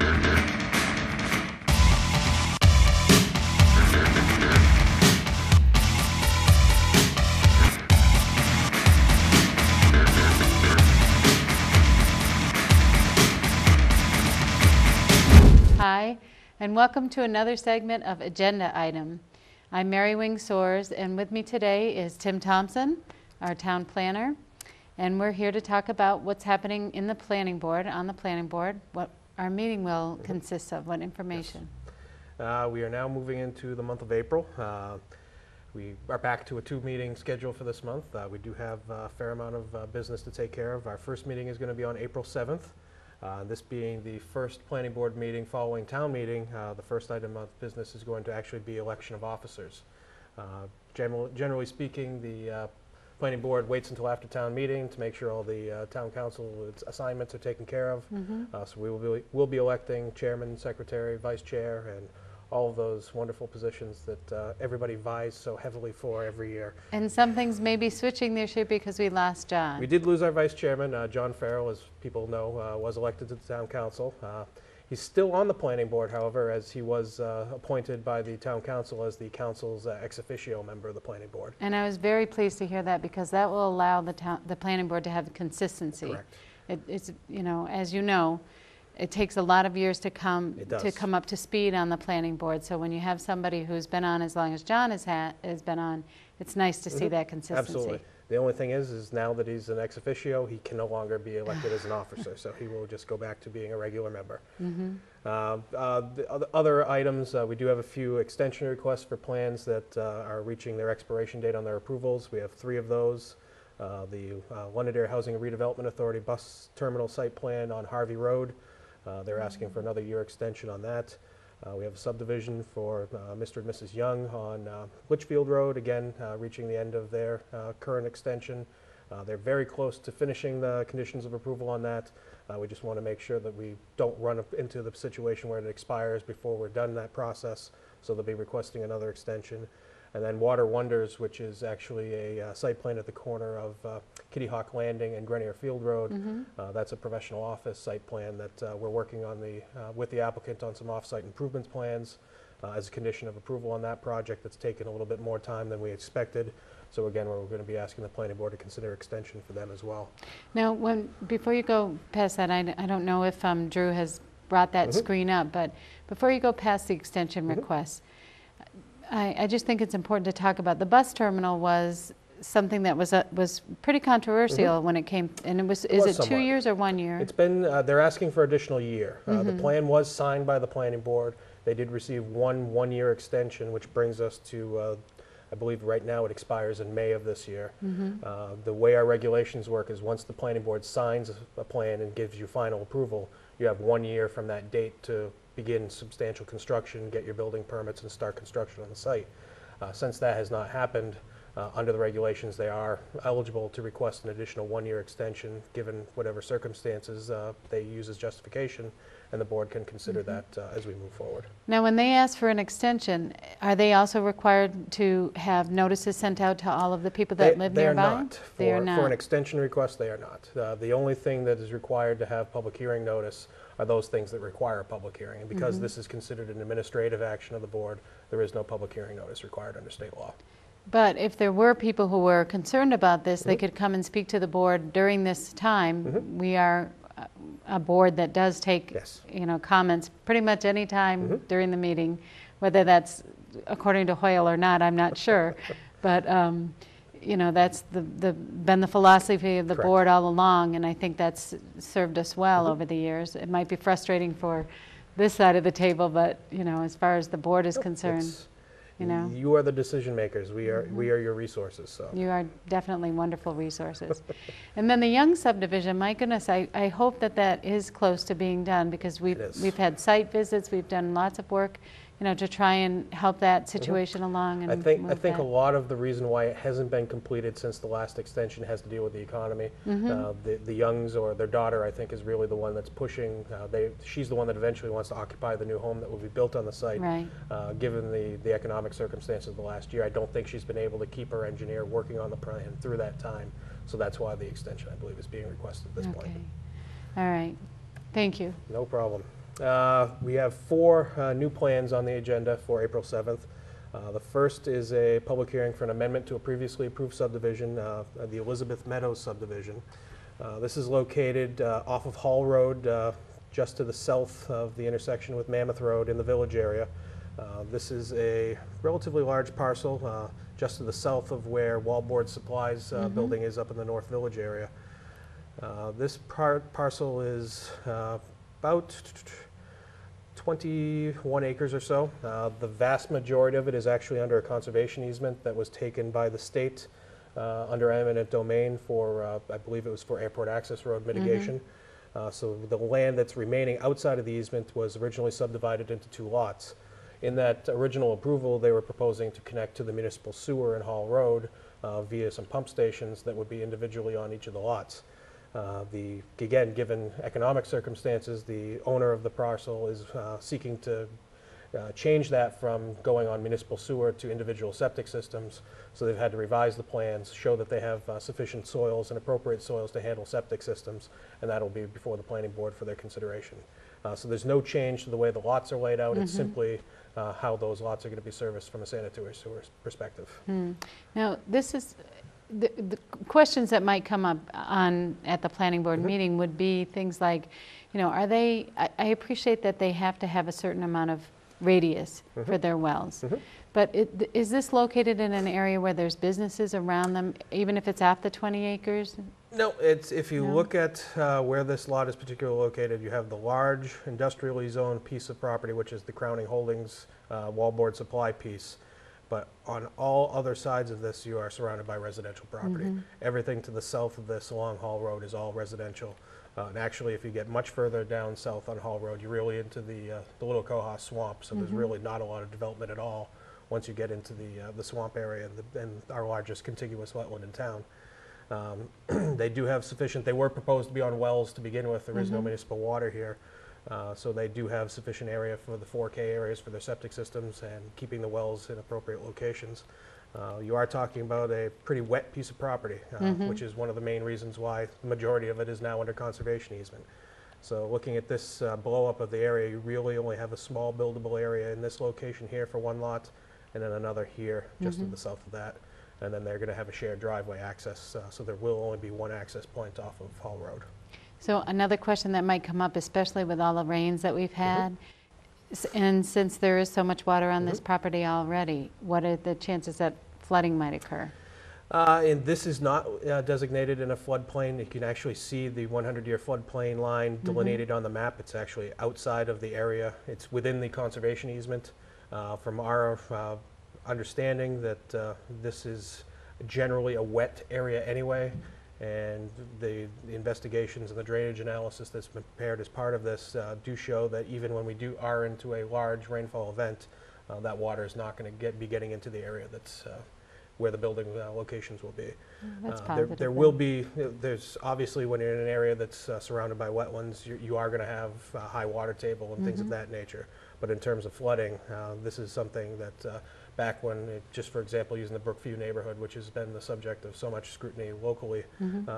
Hi, and welcome to another segment of Agenda Item. I'm Mary Wing Soares, and with me today is Tim Thompson, our town planner, and we're here to talk about what's happening in the planning board, what our meeting will consist of, what information. Yes. We are now moving into the month of April. We are back to a 2-meeting schedule for this month. We do have a fair amount of business to take care of. Our first meeting is going to be on April 7th. This being the first planning board meeting following town meeting, the first item of business is going to actually be election of officers. Generally speaking, the planning board waits until after town meeting to make sure all the town council assignments are taken care of. So we'll be electing chairman, secretary, vice chair, and all of those wonderful positions that everybody vies so heavily for every year. And some things may be switching this year because we lost John. We did lose our vice chairman. John Farrell, as people know, was elected to the town council. He's still on the planning board, however, as he was appointed by the town council as the council's ex officio member of the planning board. And I was very pleased to hear that because that will allow the planning board to have consistency. Correct. It's, you know, as you know, it takes a lot of years to come up to speed on the planning board. So when you have somebody who's been on as long as John has been on, it's nice to see that consistency. Absolutely. The only thing is now that he's an ex officio, he can no longer be elected as an officer, so he will just go back to being a regular member. The other items, we do have a few extension requests for plans that are reaching their expiration date on their approvals. We have 3 of those. The Londonderry Housing and Redevelopment Authority bus terminal site plan on Harvey Road. They're asking for another year extension on that. We have a subdivision for Mr. and Mrs. Young on Litchfield Road, again reaching the end of their current extension. They're very close to finishing the conditions of approval on that. We just want to make sure that we don't run up into the situation where it expires before we're done that process, so they'll be requesting another extension. And then Water Wonders, which is actually a site plan at the corner of Kitty Hawk Landing and Grenier Field Road. That's a professional office site plan that we're working on with the applicant on some off-site improvements plans as a condition of approval on that project. That's taken a little bit more time than we expected. So again, we're going to be asking the planning board to consider extension for them as well. Now, before you go past that, I don't know if Drew has brought that screen up, but before you go past the extension requests, I just think it's important to talk about the bus terminal was something that was pretty controversial when it came, and is it 2 years or 1 year? It's been, they're asking for additional year. The plan was signed by the planning board. They did receive one-year extension, which brings us to, I believe right now it expires in May of this year. The way our regulations work is once the planning board signs a plan and gives you final approval, you have 1 year from that date to begin substantial construction, get your building permits, and start construction on the site. Since that has not happened, under the regulations, they are eligible to request an additional 1-year extension, given whatever circumstances they use as justification, and the board can consider that as we move forward. Now, when they ask for an extension, are they also required to have notices sent out to all of the people that live nearby? They are not. For an extension request, they are not. The only thing that is required to have public hearing notice are those things that require a public hearing. And because this is considered an administrative action of the board, there is no public hearing notice required under state law. But if there were people who were concerned about this, they could come and speak to the board during this time. We are a board that does take comments pretty much any time during the meeting, whether that's according to Hoyle or not, I'm not sure. But you know, that's been the philosophy of the board all along, and I think that's served us well over the years. It might be frustrating for this side of the table, but you know, as far as the board is concerned, you know, you are the decision makers. We are your resources. So you are definitely wonderful resources. And then the Young subdivision, my goodness, I hope that is close to being done, because we've had site visits, we've done lots of work, you know, to try and help that situation along. And I think a lot of the reason why it hasn't been completed since the last extension has to deal with the economy. The Youngs, or their daughter, I think, is really the one that's pushing. She's the one that eventually wants to occupy the new home that will be built on the site. Right. Given the economic circumstances of the last year, I don't think she's been able to keep her engineer working on the plan through that time. So that's why the extension, I believe, is being requested at this point. All right. Thank you. No problem. We have 4 new plans on the agenda for April 7th. The first is a public hearing for an amendment to a previously approved subdivision, the Elizabeth Meadows subdivision. This is located off of Hall Road, just to the south of the intersection with Mammoth Road in the village area. This is a relatively large parcel, just to the south of where Wallboard Supplies building is up in the North Village area. This parcel is about 21 acres or so. The vast majority of it is actually under a conservation easement that was taken by the state under eminent domain for, I believe it was for airport access road mitigation. So the land that's remaining outside of the easement was originally subdivided into 2 lots. In that original approval, they were proposing to connect to the municipal sewer in Hall Road via some pump stations that would be individually on each of the lots. Again, given economic circumstances, the owner of the parcel is seeking to change that from going on municipal sewer to individual septic systems. So they've had to revise the plans, show that they have sufficient soils and appropriate soils to handle septic systems, and that'll be before the planning board for their consideration. So there's no change to the way the lots are laid out. It's simply how those lots are going to be serviced from a sanitary sewer perspective. Now, this is the questions that might come up at the planning board meeting would be things like, you know, are they, I appreciate that they have to have a certain amount of radius for their wells, but is this located in an area where there's businesses around them, even if it's at the 20 acres? No, it's, if you look at where this lot is particularly located, you have the large industrially zoned piece of property, which is the Crowning Holdings Wallboard Supply piece. But on all other sides of this, you are surrounded by residential property. Everything to the south of this along Hall Road is all residential. And actually, if you get much further down south on Hall Road, you're really into the Little Cohos Swamp. So there's really not a lot of development at all once you get into the swamp area and our largest contiguous wetland in town. They do have sufficient, they were proposed to be on wells to begin with. There is no municipal water here. So they do have sufficient area for the 4K areas for their septic systems and keeping the wells in appropriate locations. You are talking about a pretty wet piece of property, which is one of the main reasons why the majority of it is now under conservation easement. So looking at this blow up of the area, you really only have a small buildable area in this location here for 1 lot, and then another here just to the south of that. And then they're going to have a shared driveway access, so there will only be 1 access point off of Hall Road. So another question that might come up, especially with all the rains that we've had, and since there is so much water on this property already, what are the chances that flooding might occur? And this is not designated in a floodplain. You can actually see the 100-year floodplain line delineated on the map. It's actually outside of the area. It's within the conservation easement. From our understanding that this is generally a wet area anyway. And the investigations and the drainage analysis that's been prepared as part of this do show that even when we are into a large rainfall event, that water is not going to be getting into the area that's where the building locations will be. That's positive. There will be, there's obviously when you're in an area that's surrounded by wetlands, you are going to have high water table and things of that nature. But in terms of flooding, this is something that back when, just for example, using the Brookview neighborhood, which has been the subject of so much scrutiny locally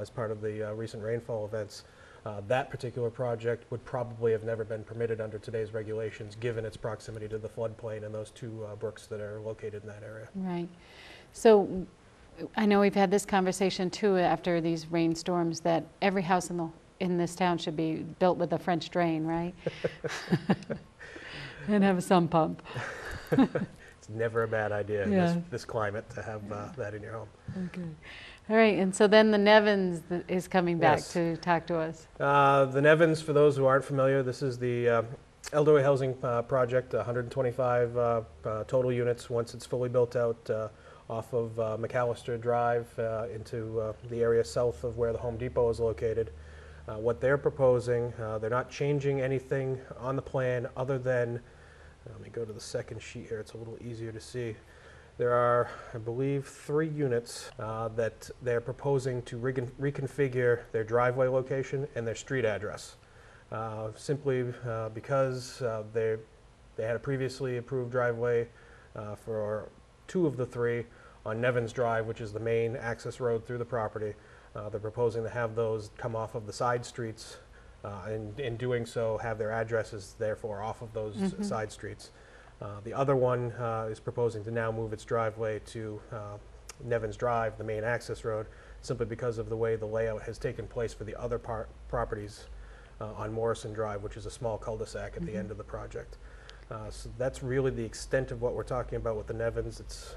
as part of the recent rainfall events, that particular project would probably have never been permitted under today's regulations, given its proximity to the floodplain and those 2 brooks that are located in that area. Right. So I know we've had this conversation too after these rainstorms that every house in this town should be built with a French drain, right? And have a sump pump. It's never a bad idea in this climate to have that in your home. Okay. All right, and so then the Nevins is coming back to talk to us. The Nevins, for those who aren't familiar, this is the elderly housing project, 125 total units once it's fully built out off of McAllister Drive into the area south of where the Home Depot is located. What they're proposing, they're not changing anything on the plan other than, let me go to the second sheet here, it's a little easier to see. There are, I believe, 3 units that they're proposing to reconfigure their driveway location and their street address. Simply because they had a previously approved driveway for 2 of the 3 on Nevins Drive, which is the main access road through the property. They're proposing to have those come off of the side streets and in doing so have their addresses therefore off of those side streets. The other one is proposing to now move its driveway to Nevins Drive, the main access road, simply because of the way the layout has taken place for the other properties on Morrison Drive, which is a small cul-de-sac at the end of the project. So that's really the extent of what we're talking about with the Nevins. It's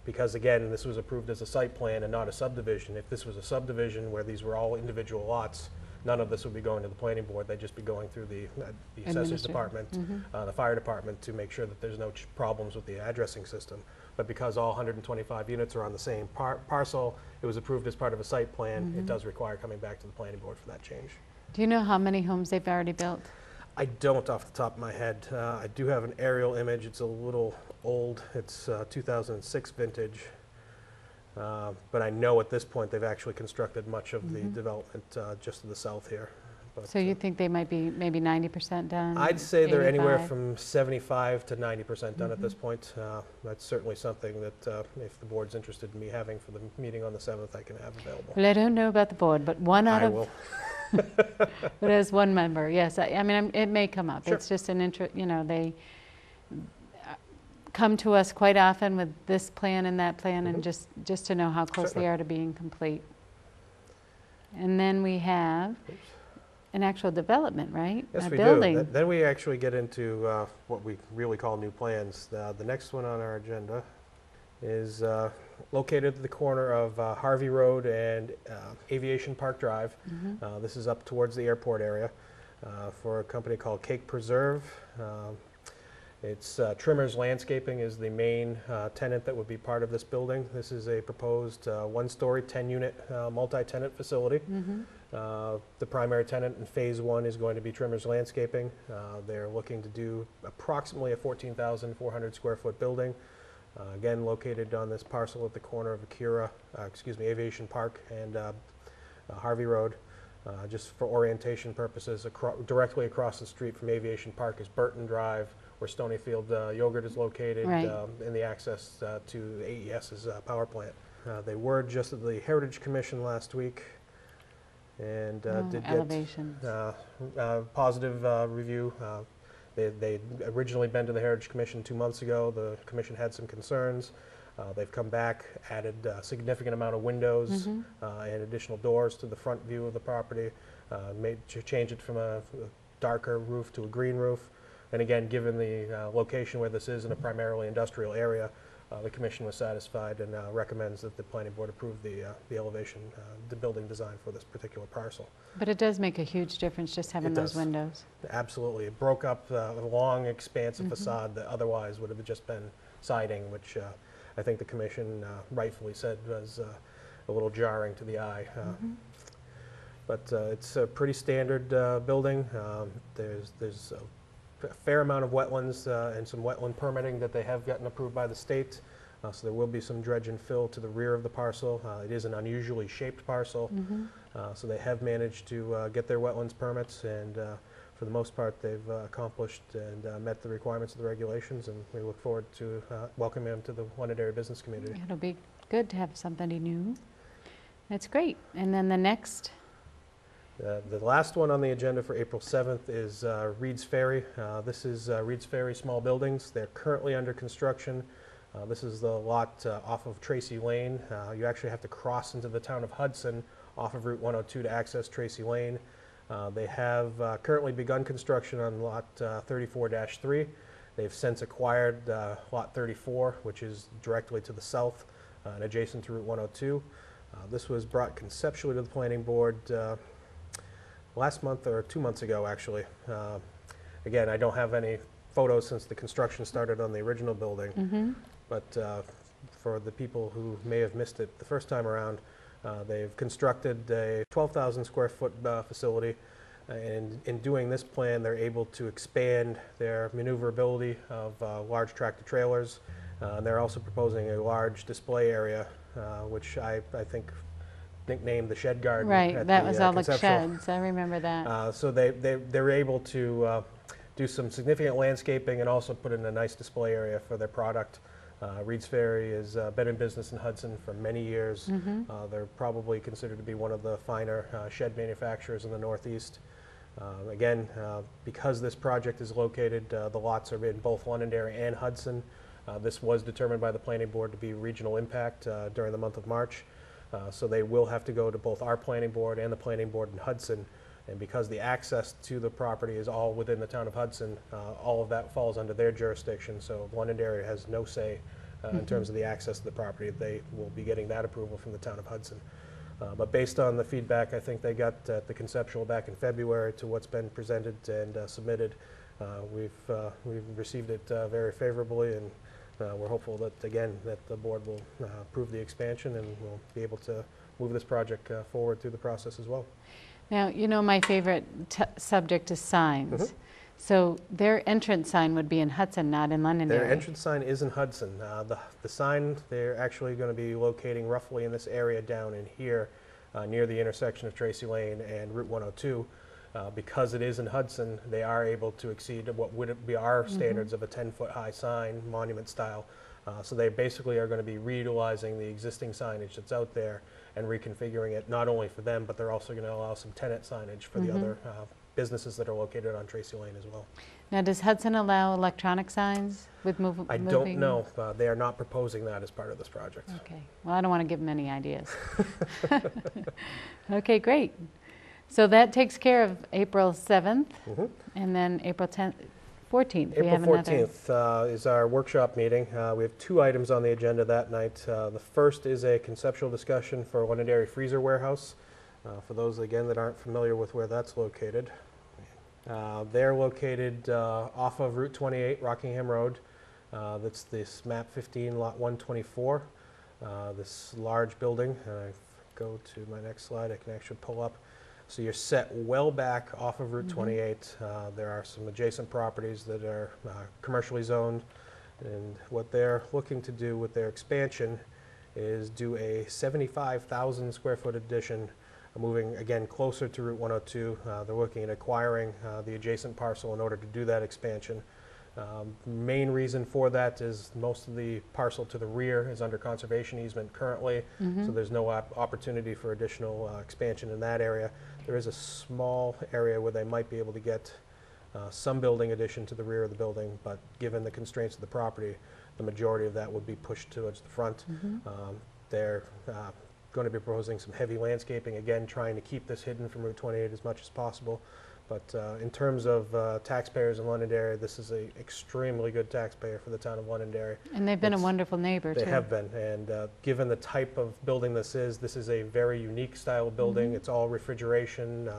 because, again, this was approved as a site plan and not a subdivision. If this was a subdivision where these were all individual lots, none of this would be going to the planning board. They'd just be going through the assessor's department, the fire department, to make sure that there's no problems with the addressing system. But because all 125 units are on the same parcel, it was approved as part of a site plan. It does require coming back to the planning board for that change. Do you know how many homes they've already built? I don't off the top of my head. I do have an aerial image. It's a little old. It's 2006 vintage. But I know at this point they've actually constructed much of the development just to the south here. But, so you think they might be maybe 90% done? I'd say they're 85? anywhere from 75 to 90% done at this point. That's certainly something that if the board's interested in me having for the meeting on the 7th, I can have available. Well, I don't know about the board, but one out of... will. But as one member, yes. I mean, it may come up. Sure. It's just an interest, you know, they come to us quite often with this plan and that plan, and just to know how close they are to being complete. And then we have an actual development, right? Yes, a we building. do. Then we actually get into what we really call new plans. The next one on our agenda is located at the corner of Harvey Road and Aviation Park Drive. This is up towards the airport area for a company called Cake Preserve. It's Trimmers Landscaping is the main tenant that would be part of this building. This is a proposed one-story, 10-unit multi-tenant facility. The primary tenant in phase 1 is going to be Trimmers Landscaping. They're looking to do approximately a 14,400 square foot building. Again, located on this parcel at the corner of Aviation Park and Harvey Road. Just for orientation purposes, directly across the street from Aviation Park is Burton Drive, where Stonyfield Yogurt is located, and the access to AES's power plant. They were just at the Heritage Commission last week and did get positive review. They'd originally been to the Heritage Commission 2 months ago. The commission had some concerns. They've come back, added a significant amount of windows and additional doors to the front view of the property, change it from a darker roof to a green roof. And again, given the location where this is in a primarily industrial area, the commission was satisfied and recommends that the planning board approve the elevation, the building design for this particular parcel. But it does make a huge difference just having those windows. Absolutely. It broke up a long, expansive facade that otherwise would have just been siding, which I think the commission rightfully said was a little jarring to the eye. But it's a pretty standard building. There's a fair amount of wetlands and some wetland permitting that they have gotten approved by the state. So there will be some dredge and fill to the rear of the parcel. It is an unusually shaped parcel. So they have managed to get their wetlands permits, and for the most part they've accomplished and met the requirements of the regulations, and we look forward to welcoming them to the Londonderry business community. It'll be good to have somebody new. That's great. And then the next? The last one on the agenda for April 7th is Reed's Ferry. This is Reed's Ferry Small Buildings. They're currently under construction. This is the lot off of Tracy Lane. You actually have to cross into the town of Hudson off of Route 102 to access Tracy Lane. They have currently begun construction on lot 34-3. They've since acquired lot 34, which is directly to the south and adjacent to Route 102. This was brought conceptually to the planning board last month or 2 months ago, actually. Again, I don't have any photos since the construction started on the original building, but for the people who may have missed it the first time around, they've constructed a 12,000 square foot facility, and in doing this plan, they're able to expand their maneuverability of large tractor trailers. They're also proposing a large display area, which I think nicknamed the shed garden. Right, that was all the sheds. I remember that. So they're able to do some significant landscaping and also put in a nice display area for their product. Reed's Ferry has been in business in Hudson for many years. They're probably considered to be one of the finer shed manufacturers in the Northeast. Again, because this project is located, the lots are in both Londonderry and Hudson. This was determined by the planning board to be regional impact during the month of March. So they will have to go to both our planning board and the planning board in Hudson. And because the access to the property is all within the town of Hudson, all of that falls under their jurisdiction. So Londonderry has no say in terms of the access to the property. They will be getting that approval from the town of Hudson. But based on the feedback I think they got at the conceptual back in February to what's been presented and submitted, we've received it very favorably, and we're hopeful that, again, that the board will approve the expansion and we'll be able to move this project forward through the process as well. Now, you know my favorite subject is signs. So their entrance sign would be in Hudson, not in Londonderry. Their entrance sign is in Hudson. The sign, they're actually going to be locating roughly in this area down in here, near the intersection of Tracy Lane and Route 102. Because it is in Hudson, they are able to exceed what would be our standards of a 10-foot high sign, monument style. So they basically are going to be reutilizing the existing signage that's out there and reconfiguring it, not only for them, but they're also going to allow some tenant signage for the other businesses that are located on Tracy Lane as well. Now, does Hudson allow electronic signs with moving? I don't know. They are not proposing that as part of this project. Okay. Well, I don't want to give them any ideas. Okay, great. So that takes care of April 7th, and then April 10th, 14th. April 14th is our workshop meeting. We have 2 items on the agenda that night. The first is a conceptual discussion for Londonderry Freezer Warehouse. For those, again, that aren't familiar with where that's located. They're located off of Route 28, Rockingham Road. That's this map 15, lot 124. This large building. Go to my next slide, I can actually pull up. So you're set well back off of Route 28. There are some adjacent properties that are commercially zoned, and what they're looking to do with their expansion is do a 75,000 square foot addition, moving again closer to Route 102. They're looking at acquiring the adjacent parcel in order to do that expansion. Main reason for that is most of the parcel to the rear is under conservation easement currently, so there's no opportunity for additional expansion in that area. There is a small area where they might be able to get some building addition to the rear of the building, but given the constraints of the property, the majority of that would be pushed towards the front. They're going to be proposing some heavy landscaping, again trying to keep this hidden from Route 28 as much as possible. But in terms of taxpayers in Londonderry, this is an extremely good taxpayer for the town of Londonderry. And they've been a wonderful neighbor, too. They have been. And given the type of building this is a very unique style of building. It's all refrigeration,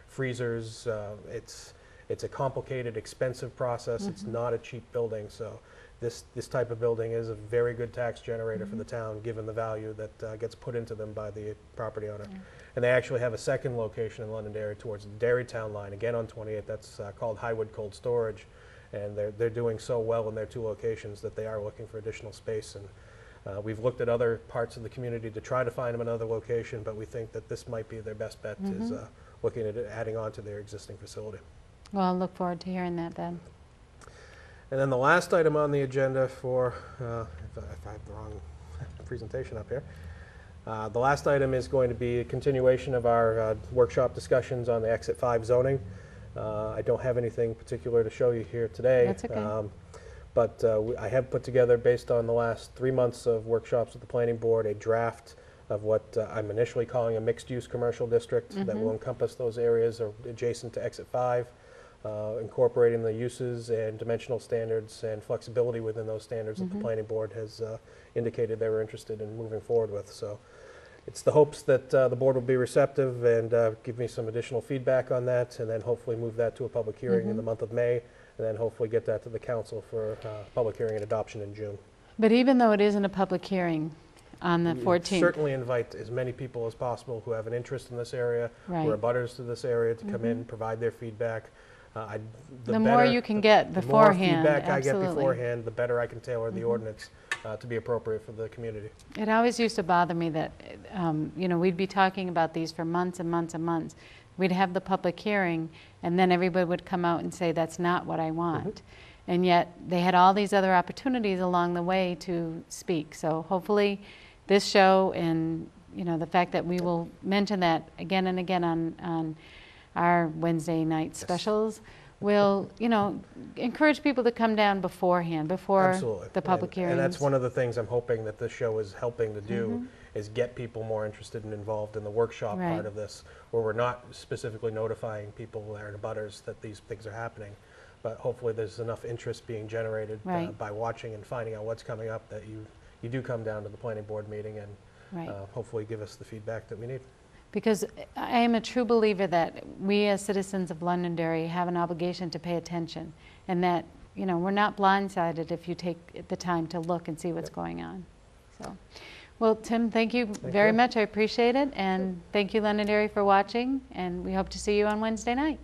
freezers. It's a complicated, expensive process. It's not a cheap building. So this type of building is a very good tax generator for the town, given the value that gets put into them by the property owner. And they actually have a second location in Londonderry towards the Derrytown line, again on 28. That's called Highwood Cold Storage. And they're doing so well in their 2 locations that they are looking for additional space. And we've looked at other parts of the community to try to find them another location, but we think that this might be their best bet, is looking at adding on to their existing facility. Well, I'll look forward to hearing that then. And then the last item on the agenda for, if I have the wrong presentation up here, the last item is going to be a continuation of our workshop discussions on the Exit 5 zoning. I don't have anything particular to show you here today. That's okay. But I have put together, based on the last 3 months of workshops with the planning board, a draft of what I'm initially calling a mixed-use commercial district that will encompass those areas adjacent to Exit 5. Incorporating the uses and dimensional standards and flexibility within those standards that the planning board has indicated they were interested in moving forward with. So it's the hopes that the board will be receptive and give me some additional feedback on that, and then hopefully move that to a public hearing in the month of May, and then hopefully get that to the council for public hearing and adoption in June. But even though it isn't a public hearing on the 14th. Certainly invite as many people as possible who have an interest in this area, who are abutters to this area, to come in, provide their feedback. The more you can get beforehand, the more feedback I get beforehand, the better I can tailor the ordinance to be appropriate for the community. It always used to bother me that, you know, we'd be talking about these for months and months and months. We'd have the public hearing, and then everybody would come out and say, that's not what I want. And yet they had all these other opportunities along the way to speak. So hopefully this show, and you know, the fact that we will mention that again and again on our Wednesday night specials, we'll, you know, encourage people to come down beforehand, before Absolutely. the public hearings. And that's one of the things I'm hoping that this show is helping to do, is get people more interested and involved in the workshop Right. part of this, where we're not specifically notifying people that are in abutters that these things are happening. But hopefully there's enough interest being generated Right. by watching and finding out what's coming up that you do come down to the planning board meeting and Right. hopefully give us the feedback that we need. Because I am a true believer that we as citizens of Londonderry have an obligation to pay attention, and that, you know, we're not blindsided if you take the time to look and see what's going on. So, well, Tim, thank you very much. I appreciate it, and thank you, Londonderry, for watching, and we hope to see you on Wednesday night.